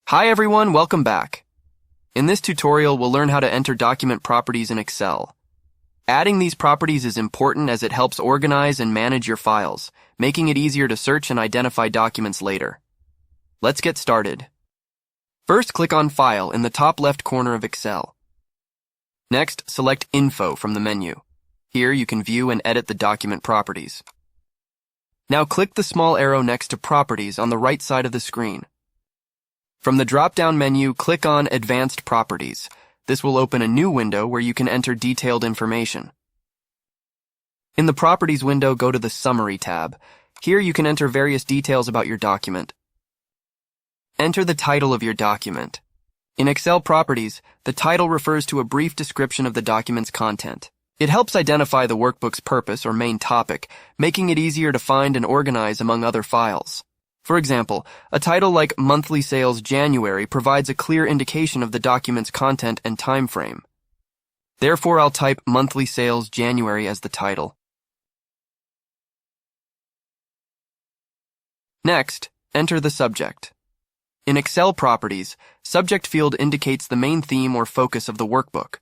Hi everyone, welcome back. In this tutorial, we'll learn how to enter document properties in Excel. Adding these properties is important as it helps organize and manage your files, making it easier to search and identify documents later. Let's get started. First, click on File in the top left corner of Excel. Next, select Info from the menu. Here you can view and edit the document properties. Now click the small arrow next to Properties on the right side of the screen. From the drop-down menu, click on Advanced Properties. This will open a new window where you can enter detailed information. In the Properties window, go to the Summary tab. Here you can enter various details about your document. Enter the title of your document. In Excel Properties, the title refers to a brief description of the document's content. It helps identify the workbook's purpose or main topic, making it easier to find and organize among other files. For example, a title like Monthly Sales January provides a clear indication of the document's content and time frame. Therefore, I'll type Monthly Sales January as the title. Next, enter the subject. In Excel Properties, Subject field indicates the main theme or focus of the workbook.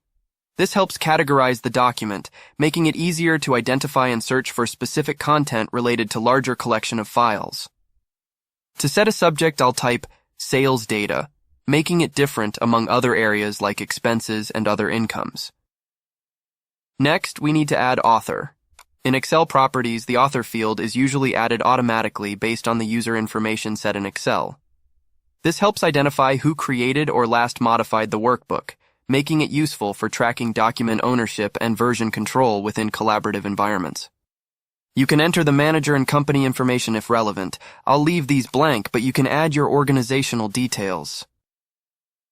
This helps categorize the document, making it easier to identify and search for specific content related to larger collection of files. To set a subject, I'll type Sales Data, making it different among other areas like expenses and other incomes. Next, we need to add Author. In Excel Properties, the Author field is usually added automatically based on the user information set in Excel. This helps identify who created or last modified the workbook, making it useful for tracking document ownership and version control within collaborative environments. You can enter the manager and company information if relevant. I'll leave these blank, but you can add your organizational details.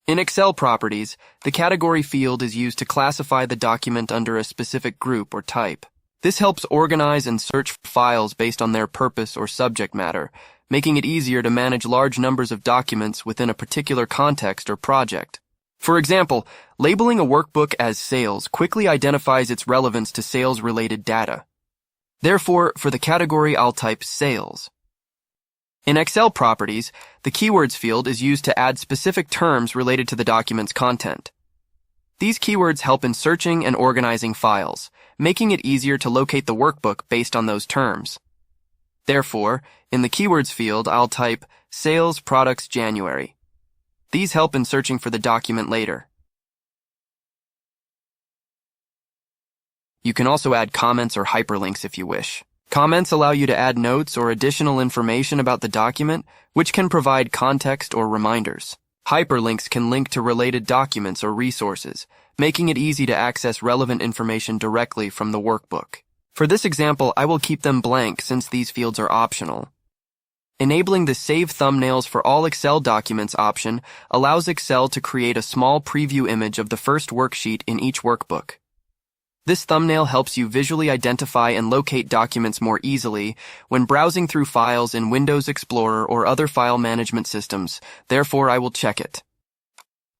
In Excel Properties, the category field is used to classify the document under a specific group or type. This helps organize and search files based on their purpose or subject matter, making it easier to manage large numbers of documents within a particular context or project. For example, labeling a workbook as sales quickly identifies its relevance to sales-related data. Therefore, for the category, I'll type sales. In Excel Properties, the Keywords field is used to add specific terms related to the document's content. These keywords help in searching and organizing files, making it easier to locate the workbook based on those terms. Therefore, in the Keywords field, I'll type Sales Products January. These help in searching for the document later. You can also add comments or hyperlinks if you wish. Comments allow you to add notes or additional information about the document, which can provide context or reminders. Hyperlinks can link to related documents or resources, making it easy to access relevant information directly from the workbook. For this example, I will keep them blank since these fields are optional. Enabling the Save Thumbnails for all Excel documents option allows Excel to create a small preview image of the first worksheet in each workbook. This thumbnail helps you visually identify and locate documents more easily when browsing through files in Windows Explorer or other file management systems. Therefore, I will check it.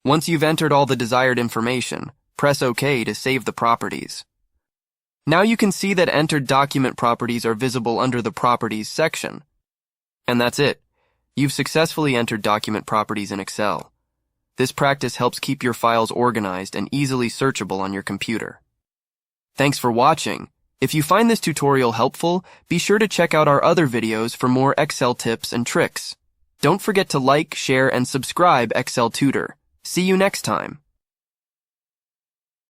Once you've entered all the desired information, press OK to save the properties. Now you can see that entered document properties are visible under the Properties section. And that's it. You've successfully entered document properties in Excel. This practice helps keep your files organized and easily searchable on your computer. Thanks for watching. If you find this tutorial helpful, be sure to check out our other videos for more Excel tips and tricks. Don't forget to like, share, and subscribe Excel Tutor. See you next time.